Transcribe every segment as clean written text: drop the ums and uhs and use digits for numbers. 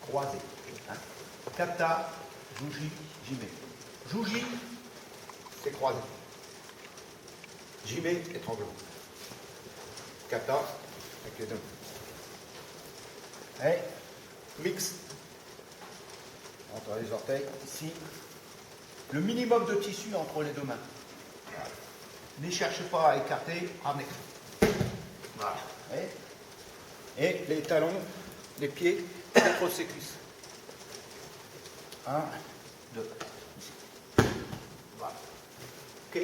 croisé. Hein. Kata, juji, jime. Juji, c'est croisé. Jime, étranglement. Kata, avec les deux. Et mix entre les orteils, ici. Le minimum de tissu entre les deux mains. Voilà. Ne cherchez pas à écarter, ramenez. Voilà. Et les talons, les pieds, contre ses cuisses. 1, 2, ici. Voilà. Ok.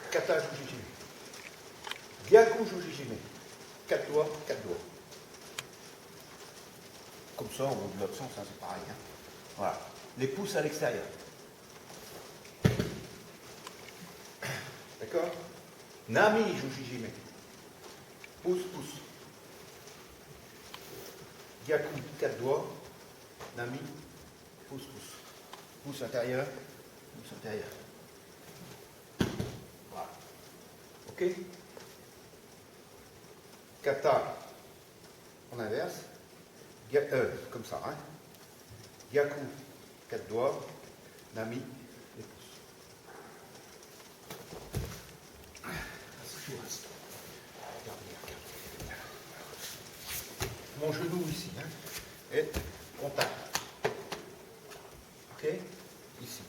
Kata, juji, jime. Gyaku, juji, jime. 4 doigts, 4 doigts. Comme ça, ou de l'autre sens, hein, c'est pareil. Hein. Voilà. Les pouces à l'extérieur. D'accord? Nami, juji, jime. Pouce, pouce. Gyaku, 4 doigts. Nami, pouce, pouce. Pouce intérieur, pouce intérieur. Voilà. Ok? Kata, en inverse. Comme ça, hein. Gyaku, 4 doigts. Nami, les pouces. Mon genou ici, hein, est contact. Ok? Ici.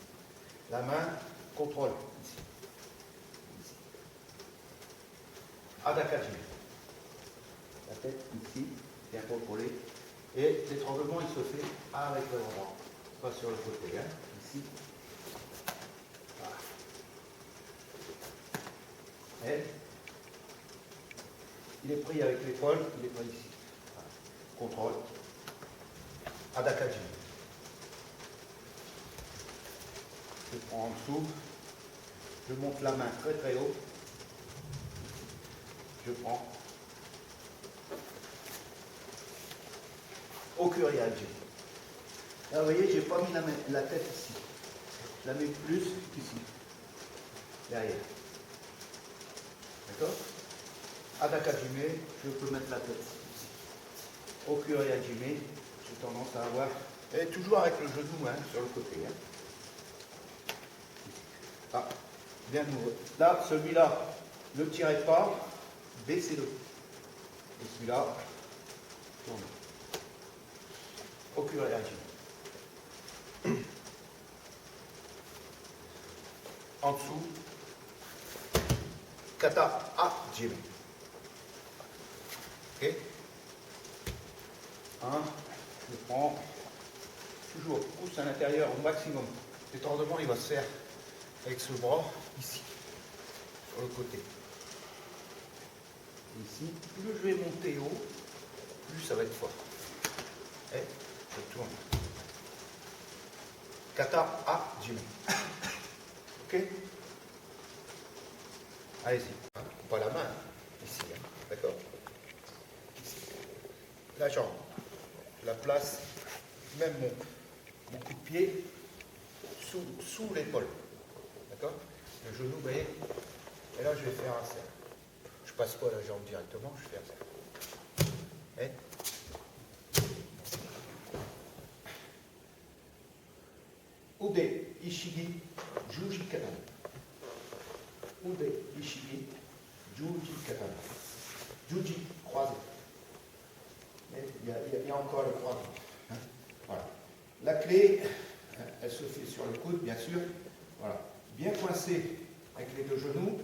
La main contrôle. Ici. Ici. Adakajime. La tête ici, bien contrôlée. Et l'étranglement, il se fait avec le bras. Pas sur le côté, hein. Ici. Voilà. Et il est pris avec l'épaule, il est pris ici. Voilà. Contrôle. Adakajime. Je prends en dessous. Je monte la main très très haut. Je prends. Okurihajime. Là, vous voyez, je n'ai pas mis la tête ici. Je la mets plus ici. Derrière. D'accord? Adakajime, je peux mettre la tête ici. Okurihajime, j'ai tendance à avoir. Et toujours avec le genou hein, sur le côté. Hein. Ah, bien nouveau. Là, celui-là, ne tirez pas, baissez-le. Et celui-là, tournez. Okurihajime. En dessous, kata hajime. Ok? Je prends toujours pouce à l'intérieur au maximum. L'étendement, il va se faire avec ce bras ici, sur le côté. Ici, plus je vais monter haut, plus ça va être fort. Et je tourne. Kata hajime. Ok? Allez-y. Pas la main, ici. Hein. D'accord? Ici. La jambe. Je la place, même mon coup de pied, sous l'épaule. D'accord? Le genou, vous voyez? Et là, je vais faire un cercle. Je passe pas la jambe directement, je fais un cercle. Et Ude, Ishigi, Juji Katana. Ude, Ishigi, Juji Katana. Juji, croisé. Il y a encore le croisé. Hein? Voilà. La clé, elle se fait sur le coude, bien sûr. Voilà. Bien coincé avec les deux genoux.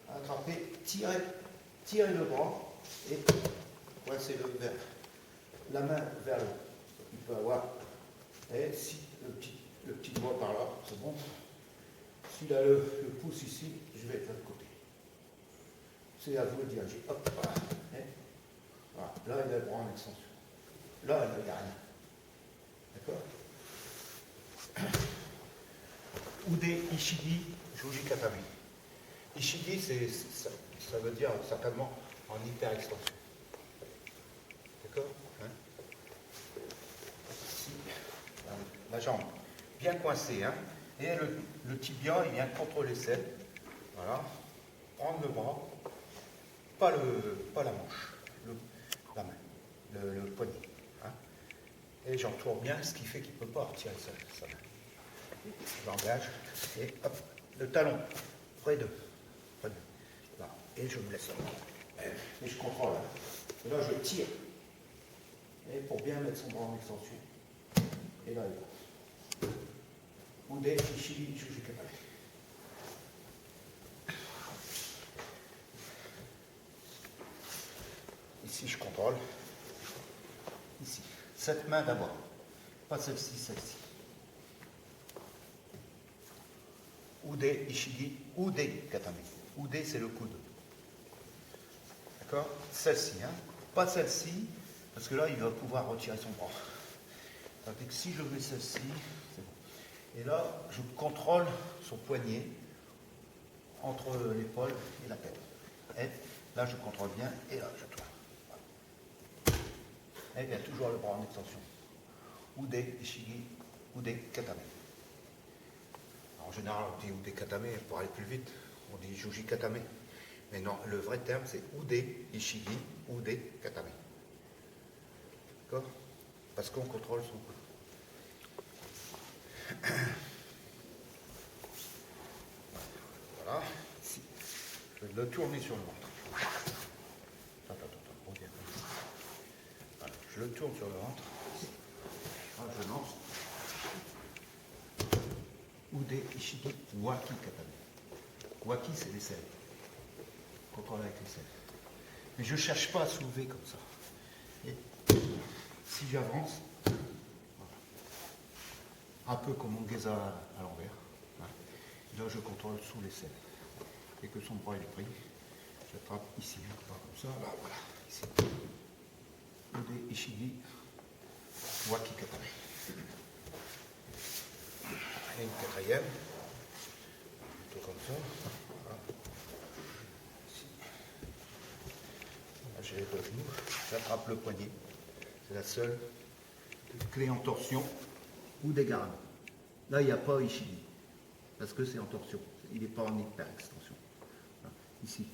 Attraper, tirer le bras et coincer la main vers le haut. Il peut avoir. Et si le petit doigt par là, c'est bon. S'il a le pouce ici, je vais être de l'autre côté. C'est à vous de diriger. Hop, voilà. Et voilà. Là, il a le bras en extension. Là, il n'y a rien. D'accord? Ude Ishigi Juji Katami. Ishigi, ça veut dire certainement en hyper-extension. D'accord? Hein? Ici, la jambe bien coincée. Hein? Et le tibia, il vient contre l'aisselle. Voilà. Prendre le bras, pas la manche, la main, le poignet. Hein? Et j'entoure bien, ce qui fait qu'il ne peut pas retirer sa main. J'engage, et hop, le talon, près de. Là, et je me laisse. Et je contrôle. Et là, je tire. Et pour bien mettre son bras en extension. Et là, il va. Ude, Ishigi, Juji Katame. Ici, je contrôle. Ici. Cette main d'abord. Pas celle-ci, celle-ci. Ude, Ishigi, Ude, Katame. Ude, c'est le coude. D'accord? Celle-ci, hein? Pas celle-ci, parce que là, il va pouvoir retirer son bras. Tandis que si je mets celle-ci, c'est bon. Et là, je contrôle son poignet entre l'épaule et la tête. Et là, je contrôle bien, et là, je tourne. Et il y a toujours le bras en extension. Ude, Ishigi, Ude, Katame. En général, on dit Ude Katame pour aller plus vite. On dit Juji Katame. Mais non, le vrai terme, c'est Ude, Ishigi, Ude, Katame. D'accord? Parce qu'on contrôle son coude. Voilà. Ici. Je vais le tourner sur le ventre. Attends, reviens. Voilà. Je le tourne sur le ventre. Là, je lance. Ude, Ishigi, Waki, Katame. Waki, c'est les selles. Contrôle avec les selles. Mais je ne cherche pas à soulever comme ça. Et si j'avance, voilà. Un peu comme mon geza à l'envers. Hein. Là, je contrôle sous les selles. Et que son bras est pris, j'attrape ici, hein, pas comme ça, là, voilà, ici. Ude, Ishigi, Waki, Katame. Et une quatrième, plutôt comme ça. Voilà. Ici. Là, j'ai les deux genoux, j'attrape le poignet. C'est la seule clé en torsion ou des gardes. Là, il n'y a pas Ishigi, parce que c'est en torsion. Il n'est pas en hyper-extension. Voilà. Ici,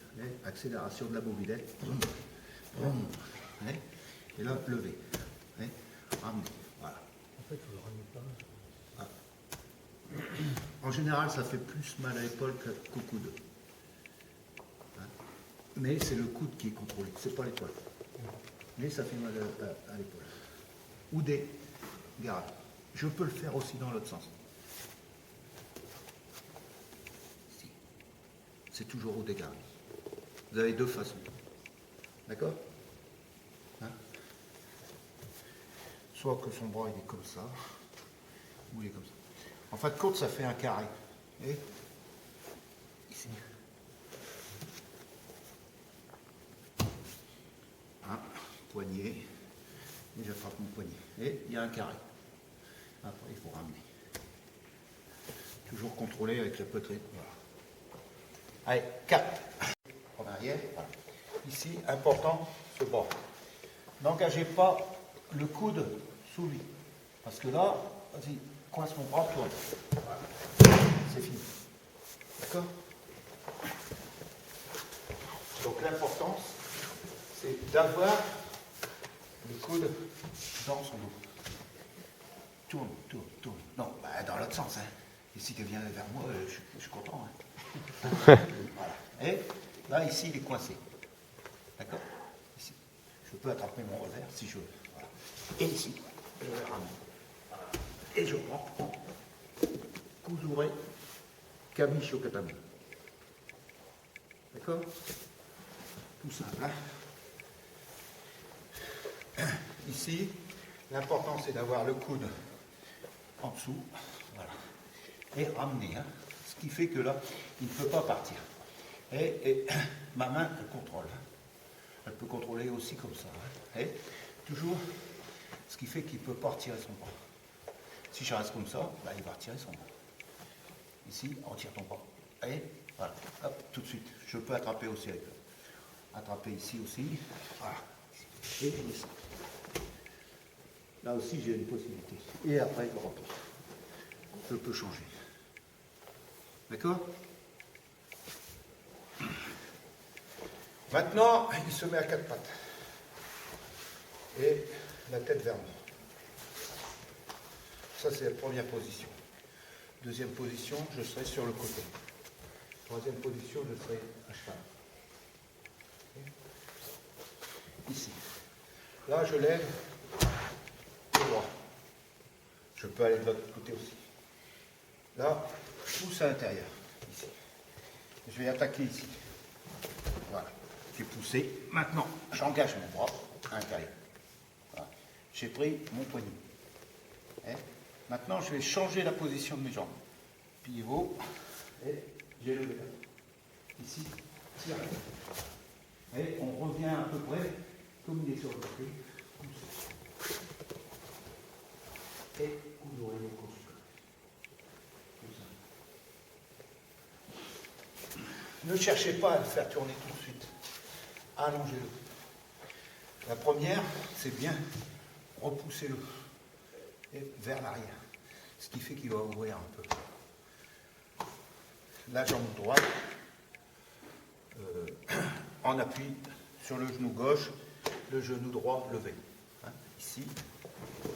accélération de la mobilette. Et là, lever. Ramener. Voilà. En fait, il faut le ramener pas. En général, ça fait plus mal à l'épaule qu'au coude. Hein. Mais c'est le coude qui est contrôlé, c'est pas l'épaule. Mais ça fait mal à l'épaule. Ou des gardes. Je peux le faire aussi dans l'autre sens. Si. C'est toujours au dégât. Vous avez deux façons. D'accord? Hein? Soit que son bras il est comme ça, ou il est comme ça. En fin de compte, ça fait un carré. Et ici. Un poignet. Et j'attrape mon poignet. Et il y a un carré. Après, il faut ramener. Toujours contrôlé avec la poitrine. Voilà. Allez, 4. En arrière. Voilà. Ici, important, ce bras. N'engagez pas le coude sous lui. Parce que là, vas-y, coince mon bras, tourne. Voilà. C'est fini. D'accord? Donc l'importance, c'est d'avoir le coude dans son dos. Tourne. Non, bah, dans l'autre sens. Hein. Ici, qu'elle vient vers moi, je suis content. Hein. Voilà. Et là, ici, il est coincé. D'accord? Ici. Je peux attraper mon revers si je veux. Voilà. Et ici, je le ramène. Voilà. Et je prends. Kuzure Kamisho Katame. D'accord? Tout simple. Hein? Ici, l'important c'est d'avoir le coude en dessous. Voilà. Et ramener. Hein? Ce qui fait que là, il ne peut pas partir. Et ma main, elle contrôle. Elle peut contrôler aussi comme ça. Hein? Et toujours, ce qui fait qu'il ne peut pas retirer son bras. Si je reste comme ça, bah, il va retirer son bras. Ici, on tire ton bras. Et voilà, hop, tout de suite. Je peux attraper aussi avec eux. Attraper ici aussi. Voilà. Et ici. Là aussi, j'ai une possibilité. Et après, je repose. Je peux changer. D'accord? Maintenant, il se met à quatre pattes. Et la tête vers moi. ça c'est la première position. Deuxième position, je serai sur le côté. Troisième position, je serai à cheval. Ici. Là, je lève le droit. Je peux aller de l'autre côté aussi. Là, je pousse à l'intérieur. Ici. Je vais attaquer ici. Voilà. J'ai poussé. Maintenant, j'engage mon bras à l'intérieur. Voilà. J'ai pris mon poignet. Et maintenant, je vais changer la position de mes jambes. Pivot. Et j'ai levé là. Ici, tire. Et on revient à peu près comme il est sur le côté. Et coude oreille au coude. Ne cherchez pas à le faire tourner tout de suite. Allongez-le. La première, c'est bien repoussez-le vers l'arrière. Ce qui fait qu'il va ouvrir un peu. La jambe droite en appui sur le genou gauche, le genou droit levé. Hein, ici.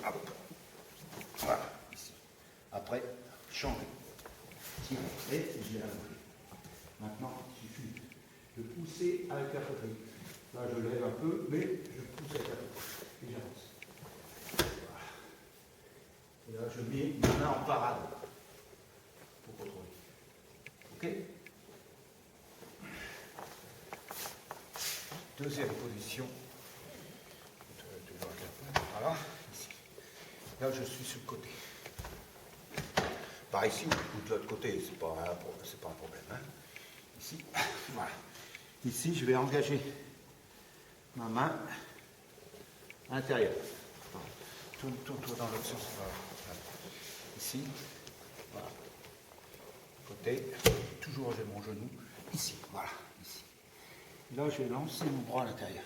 Hop. Voilà. Ici. Après, changer. Tirer. Et j'ai allongé. Maintenant, il suffit de pousser avec la poitrine. Là, je lève un peu, mais je pousse avec la poitrine. Et j'avance. Voilà. Et là, je mets ma main en parade pour contrôler. OK? Deuxième position. Voilà. Ici. Là, je suis sur le côté. Par ici ou de l'autre côté, c'est pas un problème. Hein? Ici, voilà. Ici, je vais engager ma main à l'intérieur. Tourne-toi dans l'autre sens. Voilà. Ici, voilà. Côté, toujours j'ai mon genou. Ici, voilà. Ici. Et là, je vais lancer mon bras à l'intérieur.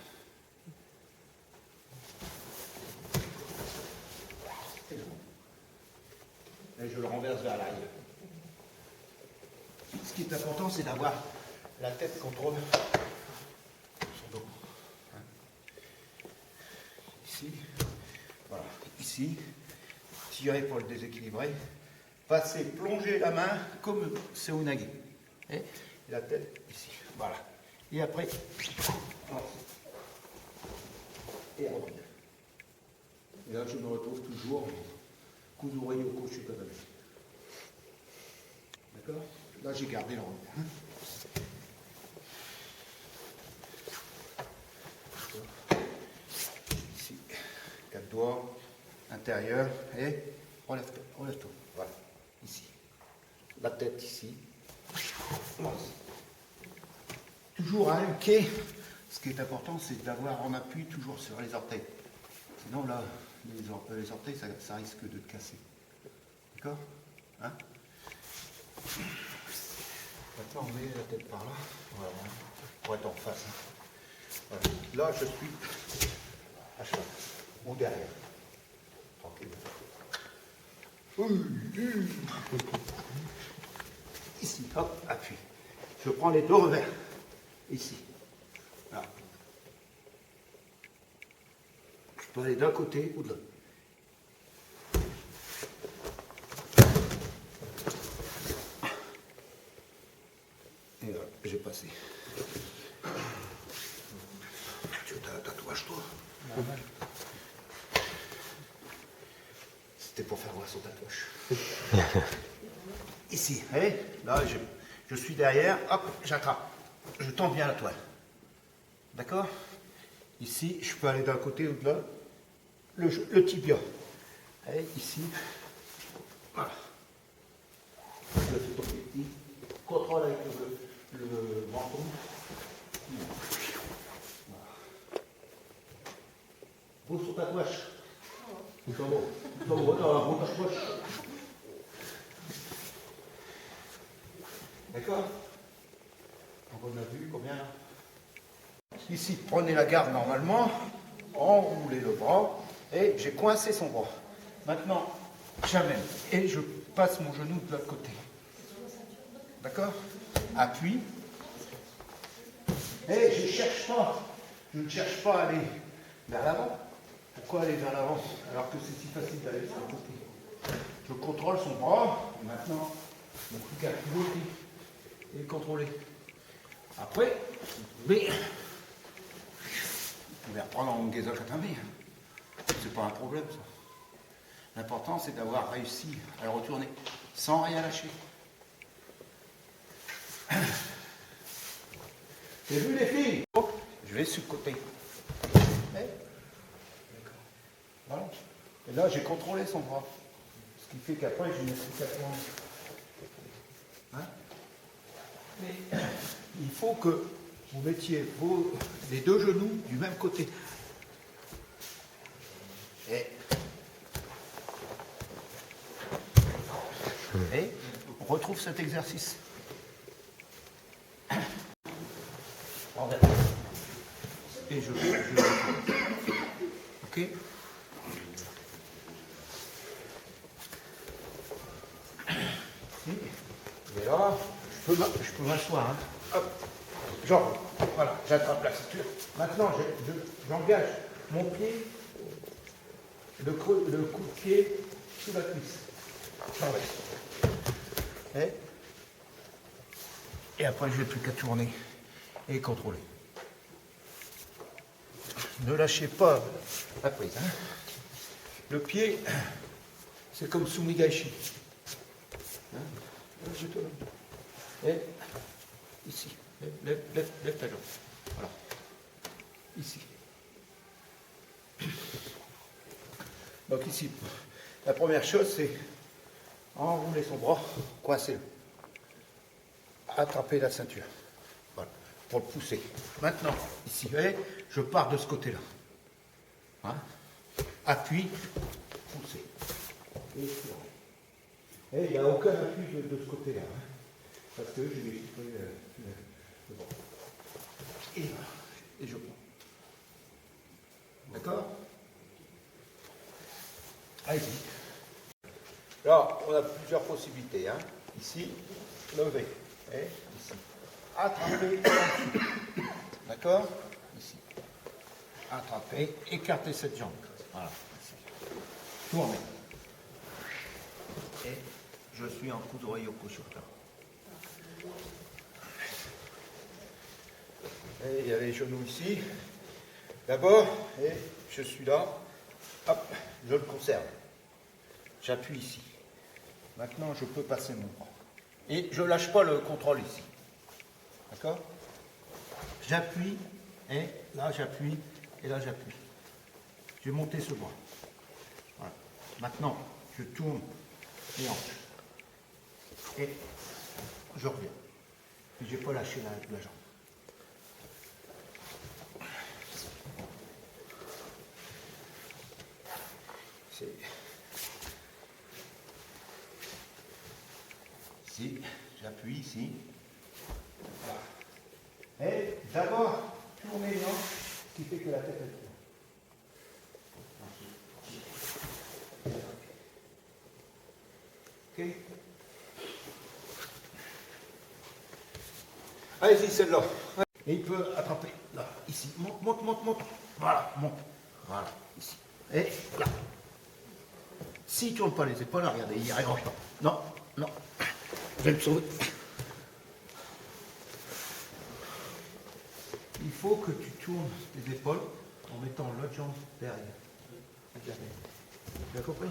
Et je le renverse vers l'arrière. Ce qui est important, c'est d'avoir la tête contre son dos. Hein. Ici, voilà. Ici, tirer pour le déséquilibrer. Passer, plonger la main comme c'est au nagui. Et la tête ici. Voilà. Et après, et revenir. Et là, je me retrouve toujours coude oreille au couche comme ça. D'accord? Là, j'ai gardé le revers. Hein. Ici, 4 doigts, intérieur, et relève-toi, relève-toi. Voilà, ici. La tête ici. Toujours à un quai. Ce qui est important, c'est d'avoir en appui toujours sur les orteils. Sinon, là, les orteils, ça risque de te casser. D'accord? Hein? Maintenant, on met la tête par là. Voilà, pour être en face. Hein. Voilà. Là, je suis à cheval. Ou derrière. Tranquille. Ici, hop, appui. Je prends les deux revers. Ici. Là. Je peux aller d'un côté ou de l'autre. Et là, j'ai passé. Tu as un tatouage, toi? C'était pour faire voir son tatouage. Ici, allez, là, je suis derrière, hop, j'attrape. Je tends bien la toile. D'accord? Ici, je peux aller d'un côté ou de l'autre. Le tibia. Allez, ici. Voilà. Je le fais tomber petit. Contrôle avec le menton. Voilà. Pose sur ta poche. Tout en haut. Tout en haut, dans la poche. D'accord? Donc on a vu combien là? Ici, prenez la garde normalement, enroulez le bras, et j'ai coincé son bras. Maintenant, j'amène, et je passe mon genou de l'autre côté. D'accord? Appuie. Et je ne cherche pas à aller vers l'avant. Pourquoi aller vers l'avant alors que c'est si facile d'aller sur le côté? je contrôle son bras. Et maintenant, mon plus qu'à piloter et contrôler. Après, vous pouvez reprendre en gazage à tambi. C'est pas un problème, ça. L'important, c'est d'avoir réussi à le retourner sans rien lâcher. J'ai vu les filles. Je vais sur le côté. Voilà. Et là, j'ai contrôlé son bras. Ce qui fait qu'après, j'ai une explication. Hein? Mais il faut que vous mettiez les deux genoux du même côté. Et on retrouve cet exercice. Et je ok. Et là, je peux m'asseoir. Hein. Hop. Genre, voilà, j'attrape la ceinture. Maintenant, j'engage mon pied, le coup de pied sous la cuisse. Et après, je n'ai plus qu'à tourner et contrôler. Ne lâchez pas la prise. Hein. Le pied, c'est comme Sumigaishi. Hein. Et ici, lève ta jambe. Voilà. Ici. Donc ici, la première chose, c'est enrouler son bras, coincer-le. Attraper la ceinture. Voilà. Pour le pousser. Maintenant, ici, vous voyez, je pars de ce côté-là. Hein? Appui, pousser. Et il n'y a aucun appui de ce côté-là. Hein? Parce que je vais chiffrer le bras. Et voilà. Et je prends. D'accord? Allez-y. Là, on a plusieurs possibilités. Hein? Ici, lever. Et ici. Attraper. D'accord? Ici. Attraper. Écarter cette jambe. Voilà. Ici. Tourner. Et je suis en Kudō Yoko Shota. Et il y a les genoux ici. D'abord, et je suis là. Hop, je le conserve. J'appuie ici. Maintenant, je peux passer mon bras. Et je ne lâche pas le contrôle ici. D'accord? J'appuie, et là j'appuie, et là j'appuie. J'ai monté ce bras. Voilà. Maintenant, je tourne les hanches. Et je reviens. Et je n'ai pas lâché la jambe. Ici, j'appuie ici. Voilà. Et d'abord, tourner les hanches, ce qui fait que la tête elle tourne. Ok. Allez-y, celle-là. Et il peut attraper, là, ici. Monte. Voilà, monte. Voilà, ici. Et là. S'il ne tourne pas les épaules, regardez, il n'y arrivera pas. Non. Je vais me sauver. Il faut que tu tournes les épaules en mettant l'autre jambe derrière. Tu as compris?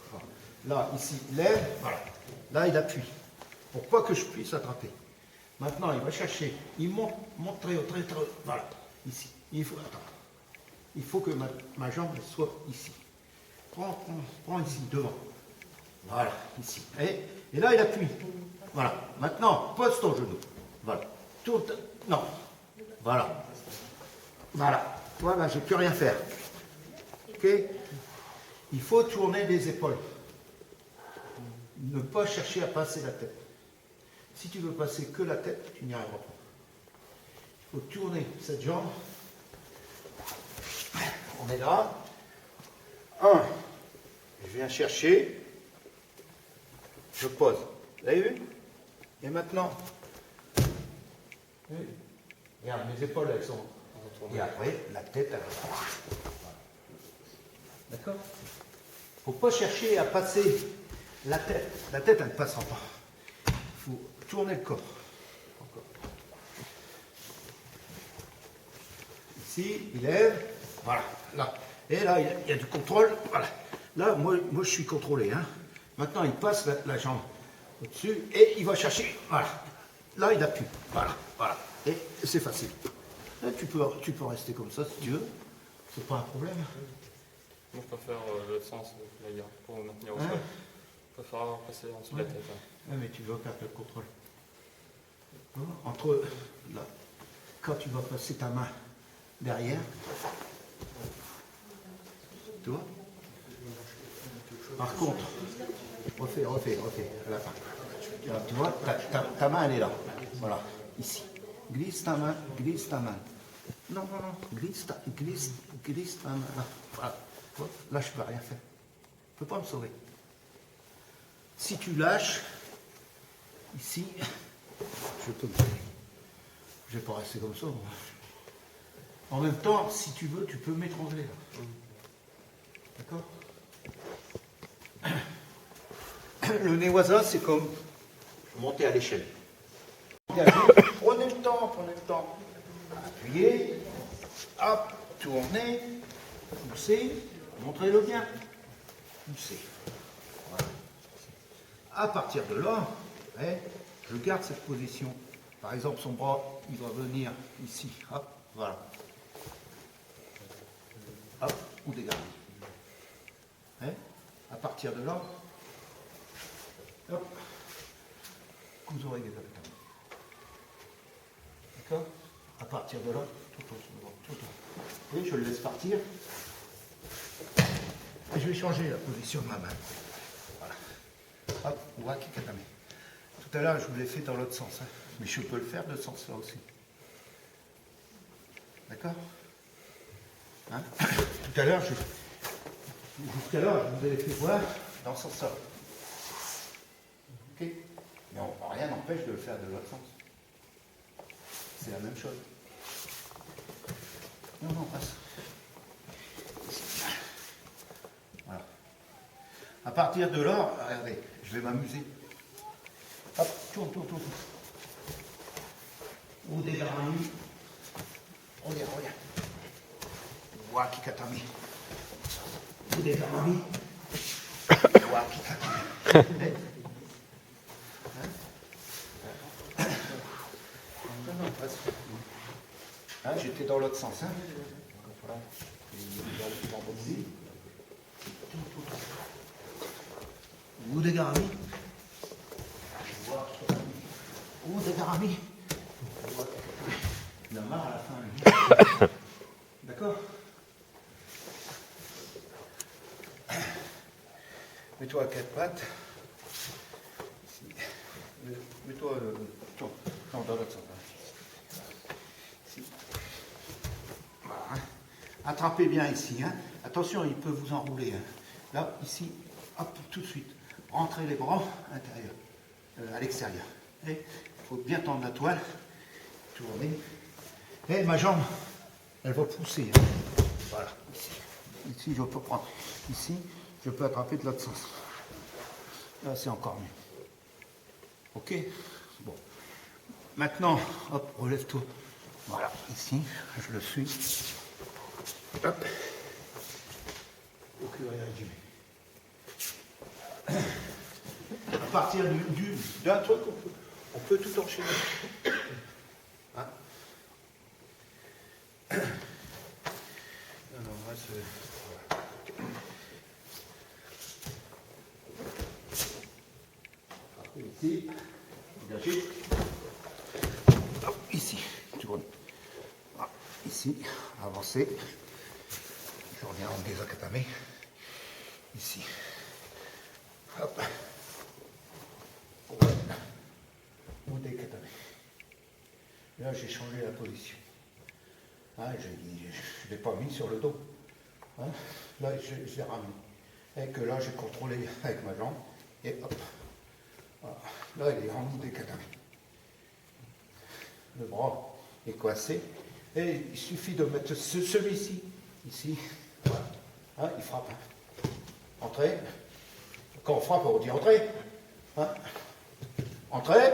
Voilà. Là, ici, lève, voilà. Là, il appuie. Pour pas que je puisse attraper. Maintenant, il va chercher. Il monte très haut. Voilà, ici. Il faut que ma jambe soit ici. Prends ici, devant. Voilà, ici. Et là, il appuie. Voilà. Maintenant, pose ton genou. Voilà. Tourne. Non. Voilà. Voilà, je ne peux rien faire. Ok? Il faut tourner les épaules. Ne pas chercher à passer la tête. Si tu veux passer que la tête, tu n'y arriveras pas. Il faut tourner cette jambe. On est là. 1. Je viens chercher. Je pose. Vous avez vu? Et maintenant, regarde, mes épaules, elles sont. Et après, la tête, elle va. D'accord? Il ne faut pas chercher à passer la tête, elle ne passera pas. Il faut tourner le corps. Encore. Ici, il lève. Voilà, là. Et là, il y a du contrôle. Voilà. Là, moi je suis contrôlé. Hein. Maintenant, il passe la jambe au-dessus et il va chercher. Voilà. Là, il appuie. Voilà, voilà. Et c'est facile. Là, tu peux rester comme ça si tu veux. C'est pas un problème. Moi, je préfère l'autre sens, d'ailleurs, pour me maintenir au Hein? sol. Je préfère passer en dessous de la tête. Hein. Ouais, mais tu vas perdre le contrôle. Entre là, quand tu vas passer ta main derrière, tu vois. Par contre, refais, à la fin. Là, tu vois, ta main, elle est là. Voilà, ici. Glisse ta main. Non, glisse ta main. Là, voilà. Là, je ne peux rien faire. Je ne peux pas me sauver. Si tu lâches, ici, je peux me sauver. Je ne vais pas rester comme ça. Moi. En même temps, si tu veux, tu peux m'étrangler là. D'accord? Le Newaza, c'est comme monter à l'échelle. Prenez le temps. Appuyez, hop, tournez, poussez, montrez-le bien. Poussez. Voilà. À partir de là, je garde cette position. Par exemple, son bras, il va venir ici. Hop, voilà. Hop, on dégarde. À partir de là, hop, vous aurez des abdos. D'accord? À partir de là, tout. Oui, je le laisse partir. Et je vais changer la position de ma main. Voilà. Hop, waki katame. Tout à l'heure, je vous l'ai fait dans l'autre sens. Hein. Mais je peux le faire de ce sens-là aussi. D'accord? Hein? Tout à l'heure, jusqu'à l'heure, je vous avais fait voir dans ce sens-là. Ok? Mais rien n'empêche de le faire de l'autre sens. C'est la même chose. Non, passe. Voilà. À partir de là, regardez, je vais m'amuser. Hop, tourne. Ou des garnis. Regarde. Waki katami. Ou des garnis. Waki katami. Non, passe. Hein, j'étais dans l'autre sens. Hein. Voilà. Ou des garnis. Ou des garnis. Il a marre à la fin. D'accord? Mets-toi à quatre pattes. Mets-toi dans l'autre sens. Voilà. Attrapez bien ici. Hein. Attention, il peut vous enrouler. Hein. Là, ici, hop, tout de suite. Rentrez les bras à l'intérieur, à l'extérieur. Il faut bien tendre la toile. Tournez. Et ma jambe, elle va pousser. Hein. Voilà. Ici, je peux prendre. Ici, je peux attraper de l'autre sens. Là, c'est encore mieux. Ok? Bon. Maintenant, hop, relève-toi. Voilà, ici, je le suis. Hop. Au curé régime. À partir d'un truc, on peut tout enchaîner. Hein? Non, moi, c'est... Voilà. Ici, dégagez. Ici, tourne. Voilà. Ici, avancez. Je reviens en désacatame. Ici. Hop. Ou décatame. Là, j'ai changé la position. Hein, je ne l'ai pas mis sur le dos. Hein, là, je l'ai ramené. Et que là, j'ai contrôlé avec ma jambe. Et hop. Voilà. Là, il est en décatame. Le bras est coincé. Et il suffit de mettre celui-ci, ici. Voilà. Hein, il frappe. Entrez. Quand on frappe, on dit entrez. Hein? Entrez.